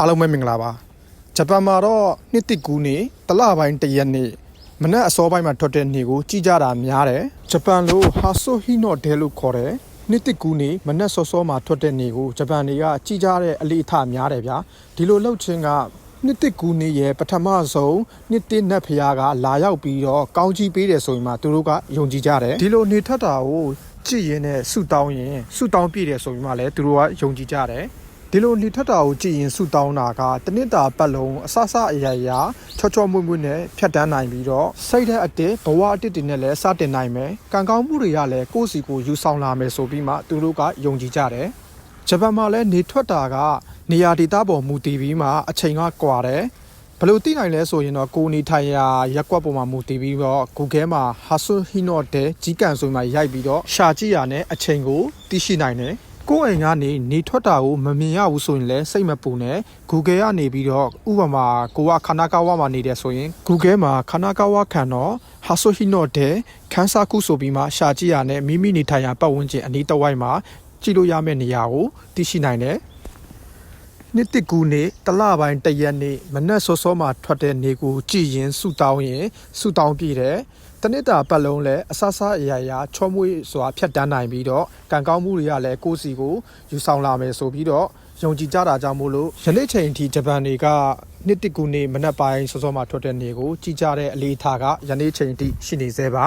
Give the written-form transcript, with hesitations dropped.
အားလုံးပဲမင်္ဂလာပါဂျပန်မှာတော့နှစ်တစ်ကူးနေတလပိုင်းတရက်နေ့မနက်အစောပိုင်းမှာထွက်တဲ့နေ့ကိုကြည့်ကြတာများတယ်ဂျပန်လိုဟာဆိုဟီနိုဒဲလို့ခေါ်တယ်နှစ်တစ်ကူးနေမနက်စောစောမှာထွက်တဲ့နေ့ကိုဂျပန်တွေကကြည့်ကြတဲ့အလေးအထားများတယ်ဗျာဒီလိုလှုပ်ခြင်းကနှစ်တစ်ကူးနေရဲ့ပထမဆုံးနှစ်တစ်နတ်ဖျားကလာရောက်ပြီးတော့ကောင်းကြီးပေးတယ်ဆိုရင်မှသူတို့ကယုံကြည်ကြတယ်ဒီလိုနေထွက်တာကိုကြည့်ရင်နဲ့ဆူတောင်းရင်ဆူတောင်းပြည့်တယ်ဆိုရင်မှလည်းသူတို့ကယုံကြည်ကြတယ်ဒီလိုနေထက်တာကိုကြည့်ရင်ဆူတောင်းတာကတနစ်တာပတ်လုံးအဆအဆအရာရာချောချောမွေ့မွေ့နဲ့ဖြတ်တန်းနိုင်ပြီးတော့စိတ်တဲ့အတစ်ဘဝအတစ်တွေနဲ့လည်းစတင်နိုင်မယ်ကံကောင်းမှုတွေကလည်းကိုယ့်စီကိုယူဆောင်လာမယ်ဆိုပြီးမှသူတို့ကယုံကြည်ကြတယ်ဂျပန်မှာလည်းနေထွက်တာကနေရာဒေသပေါ်မူတည်ပြီးမှအချိန်ကကွာတယ်ဘယ်လိုသိနိုင်လဲဆိုရင်တော့ကိုနေထိုင်ရာရက်ကွက်ပေါ်မှာမူတည်ပြီးတော့ Google မှာ Hasuhino တဲ့ကြီးကန်ဆိုမှရိုက်ပြီးတော့ရှာကြည့်ရတဲ့အချိန်ကိုသိရှိနိုင်တယ်ကိုယ့်အိမ်ကနေနေထွက်တာကိုမမြင်ရဘူးဆိုရင်လည်းစိတ်မပူနဲ့ Google ကနေပြီးတော့ဥပမာကိုကခနာကာဝါမှာနေတယ်ဆိုရင် Google မှာခနာကာဝါခံတော့ Hasuhino တဲ့ခန်းစားခုဆိုပြီးမှရှာကြည့်ရတဲ့မိမိနေထိုင်ရာပတ်ဝန်းကျင်အနီးတစ်ဝိုက်မှာကြည့်လို့ရမယ့်နေရာကိုသိရှိနိုင်တယ်နှစ်တစ်ကူနေတလပိုင်းတရက်နေ့မနက်စောစောမှာထွက်တဲ့နေကိုကြည်ရင်ဆူတောင်းရင်ဆူတောင်းပြည့်တယ်တနစ်တာပတ်လုံးလည်းအဆဆအရာရာချောမွေ့စွာဖြတ်တန်းနိုင်ပြီးတော့ကံကောင်းမှုတွေကလည်းကိုယ့်စီကိုယူဆောင်လာမယ်ဆိုပြီးတော့ယုံကြည်ကြတာကြောင့်မို့လို့ယနေ့ချိန်ထိဂျပန်တွေကနှစ်တစ်ကူနေမနက်ပိုင်းစောစောမှာထွက်တဲ့နေကိုကြည်ကြတဲ့အလေးထားကယနေ့ချိန်ထိရှိနေသေးပါ